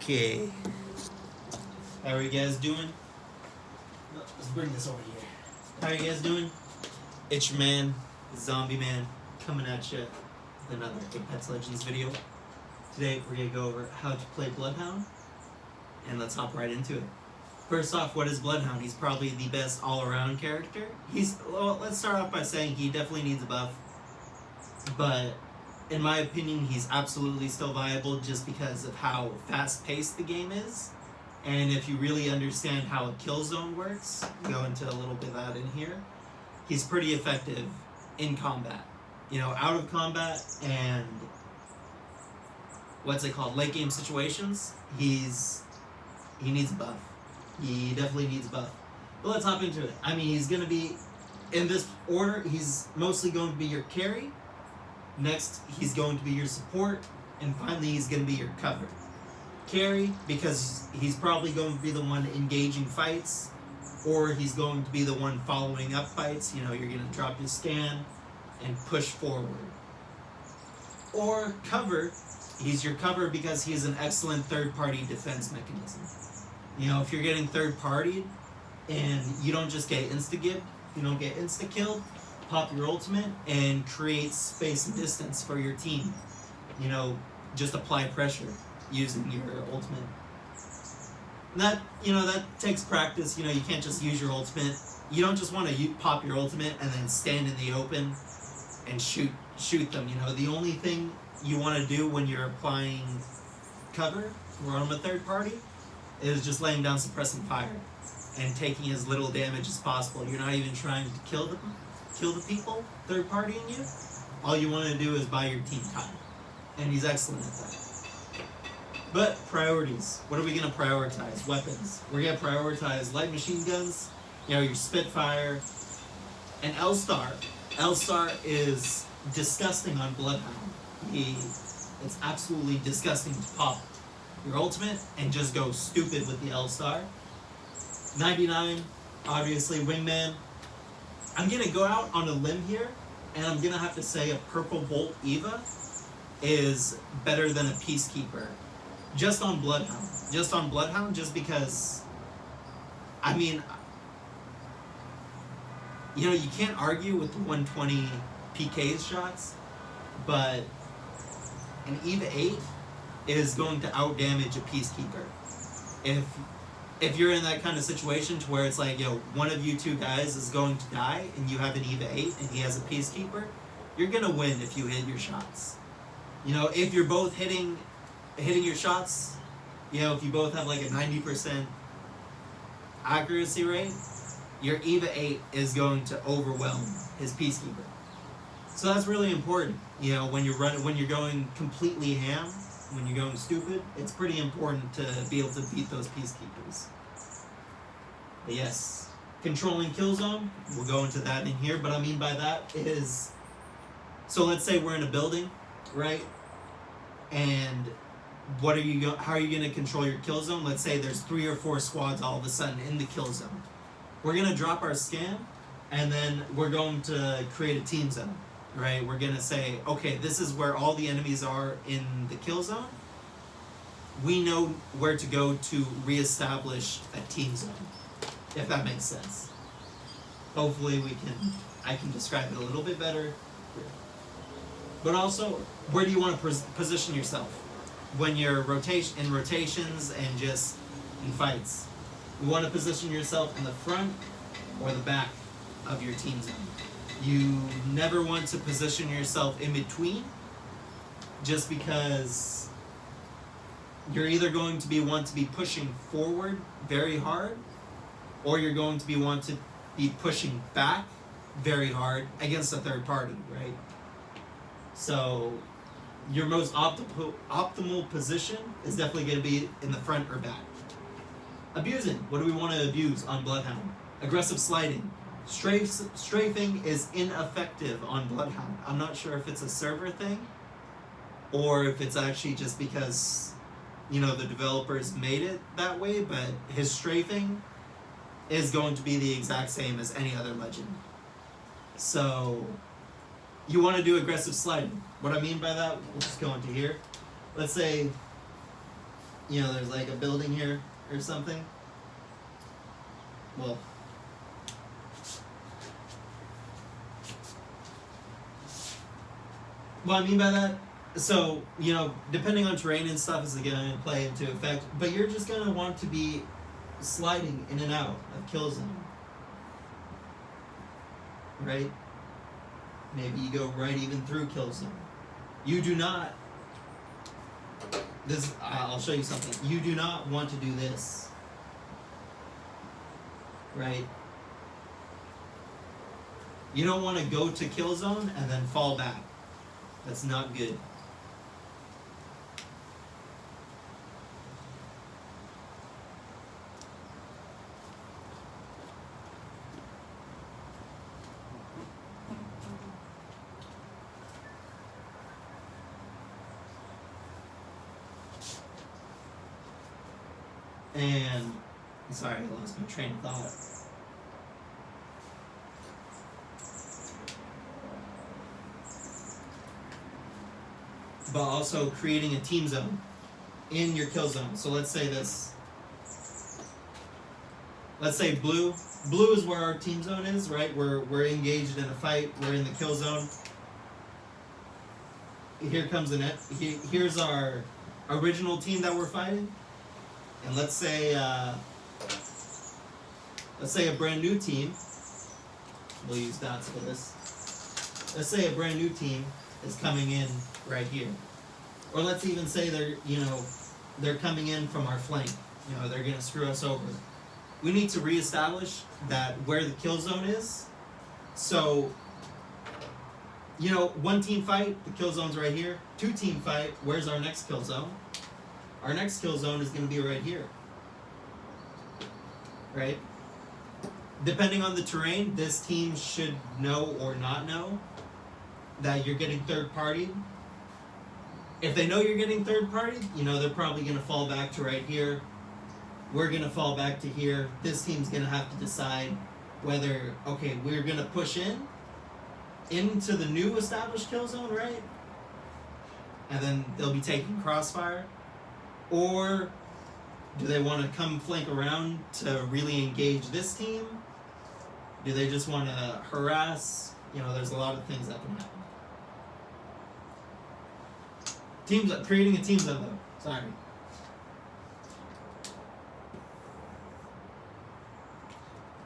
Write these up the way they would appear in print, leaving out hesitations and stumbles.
Okay. How are you guys doing? Let's bring this over here. How are you guys doing? It's your man, Zombie Man, coming at you with another Apex Legends video. Today we're going to go over how to play Bloodhound, and let's hop right into it. First off, what is Bloodhound? He's probably the best all-around character. Let's start off by saying he definitely needs a buff, but in my opinion, he's absolutely still viable just because of how fast-paced the game is. And if you really understand how a kill zone works, go into a little bit of that in here, he's pretty effective in combat. You know, out of combat and late game situations, he needs a buff. He definitely needs a buff. But let's hop into it. I mean, he's going to be, in this order, he's mostly going to be your carry. Next, he's going to be your support. And finally, he's going to be your cover. Carry, because he's probably going to be the one engaging fights, or he's going to be the one following up fights. You know, you're going to drop your scan and push forward. Or cover, he's your cover because he's an excellent third-party defense mechanism. You know, if you're getting third-partied and you don't just get insta-gibbed, you don't get insta-killed, pop your ultimate and create space and distance for your team. You know, just apply pressure using your ultimate. That takes practice. You know, you can't just use your ultimate. You don't just want to pop your ultimate and then stand in the open and shoot them. You know, the only thing you want to do when you're applying cover from a third party is just laying down suppressing fire and taking as little damage as possible. You're not even trying to kill the people third partying you. All you want to do is buy your team time, and he's excellent at that. But priorities. What are we going to prioritize? Weapons. We're going to prioritize light machine guns, you know, your Spitfire, and L-Star. L-Star is disgusting on Bloodhound. It's absolutely disgusting to pop your ultimate and just go stupid with the L-Star. 99, obviously, Wingman. I'm going to go out on a limb here, and I'm going to have to say a Purple Bolt Eva is better than a Peacekeeper. Just on Bloodhound, just because, I mean, you know, you can't argue with the 120 PK shots, but an Eva 8 is going to outdamage a Peacekeeper. If you're in that kind of situation to where it's like, yo, one of you two guys is going to die and you have an Eva 8 and he has a Peacekeeper, you're going to win if you hit your shots. You know, if you're both hitting your shots, you know, if you both have like a 90% accuracy rate, your Eva 8 is going to overwhelm his Peacekeeper. So that's really important. You know, when you're going completely ham, when you're going stupid, it's pretty important to be able to beat those Peacekeepers. But yes, controlling kill zone, we'll go into that in here, but I mean by that is, so let's say we're in a building, right? And how are you going to control your kill zone? Let's say there's 3 or 4 squads all of a sudden in the kill zone. We're going to drop our scan, and then we're going to create a team zone, right? We're going to say, okay, this is where all the enemies are in the kill zone. We know where to go to reestablish a team zone, if that makes sense. Hopefully I can describe it a little bit better. But also, where do you want to position yourself when you're in rotations and just in fights? You want to position yourself in the front or the back of your team zone. You never want to position yourself in between, just because you're either going to be pushing forward very hard, or you're going to want to be pushing back very hard against a third party, right? So your most optimal position is definitely going to be in the front or back. Abusing. What do we want to abuse on Bloodhound? Aggressive sliding. Strafing is ineffective on Bloodhound. I'm not sure if it's a server thing or if it's actually just because, you know, the developers made it that way, but his strafing is going to be the exact same as any other legend. So you want to do aggressive sliding. What I mean by that, we'll just go into here. Let's say you know, there's like a building here or something. Well, what I mean by that, so, you know, depending on terrain and stuff is going to play into effect, but you're just going to want to be sliding in and out of kill zone. Right? Maybe you go right even through kill zone. You do not, this, I'll show you something. You do not want to do this. Right? You don't want to go to kill zone and then fall back. That's not good. And, sorry, I lost my train of thought. But also creating a team zone in your kill zone. So let's say this. Let's say blue. Blue is where our team zone is, right? We're engaged in a fight. We're in the kill zone. Here comes the net. Here's our original team that we're fighting. And let's say a brand new team. We'll use dots for this. Let's say a brand new team is coming in right here, or let's even say they're coming in from our flank. You know, they're gonna screw us over. We need to reestablish that where the kill zone is. So, you know, one team fight, the kill zone's right here. Two team fight, where's our next kill zone? Our next kill zone is gonna be right here. Right? Depending on the terrain, this team should know or not know that you're getting third partied. If they know you're getting third partied, you know, they're probably going to fall back to right here. We're going to fall back to here. This team's going to have to decide whether, okay, we're going to push into the new established kill zone, right? And then they'll be taking crossfire. Or do they want to come flank around to really engage this team? Do they just want to harass? You know, there's a lot of things that can happen. Creating a team zone though. Sorry.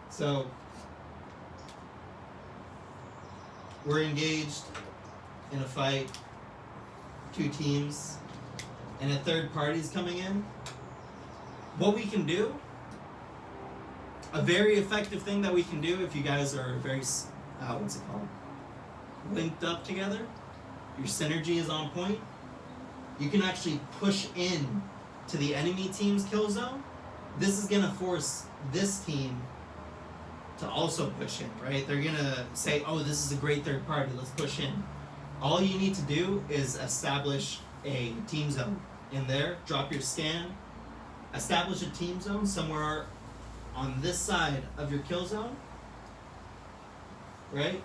So we're engaged in a fight, two teams, and a third party's coming in. What we can do, a very effective thing that we can do if you guys are very, what's it called? Linked up together, your synergy is on point. You can actually push in to the enemy team's kill zone. This is gonna force this team to also push in, right? They're gonna say, oh, this is a great third party, let's push in. All you need to do is establish a team zone in there, drop your scan, establish a team zone somewhere on this side of your kill zone, right?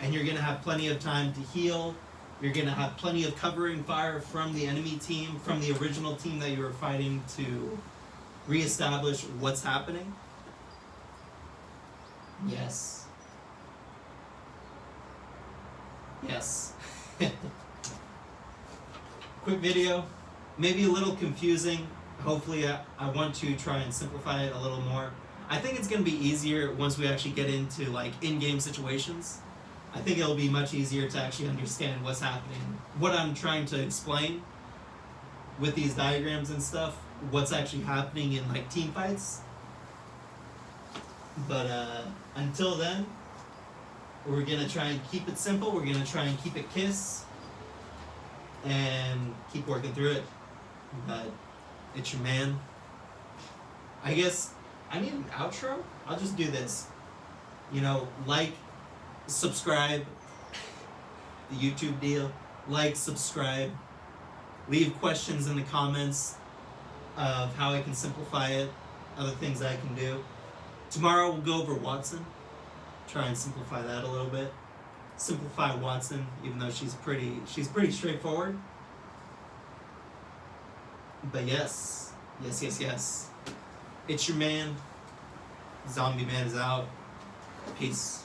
And you're going to have plenty of time to heal. You're going to have plenty of covering fire from the enemy team, from the original team that you were fighting, to reestablish what's happening. Yes. Yes. Quick video, maybe a little confusing. Hopefully I want to try and simplify it a little more. I think it's going to be easier once we actually get into like in-game situations. I think it'll be much easier to actually understand what's happening, what I'm trying to explain with these diagrams and stuff, what's actually happening in like team fights. But until then, we're gonna try and keep it simple. We're gonna try and keep it KISS and keep working through it. But it's your man. I guess I need an outro. I'll just do this. You know, like, subscribe, the YouTube deal. Like, subscribe, leave questions in the comments of how I can simplify it, other things I can do. Tomorrow we'll go over Watson, try and simplify that a little bit. simplify Watson, even though she's pretty straightforward. But yes. It's your man. Zombie Man is out. Peace.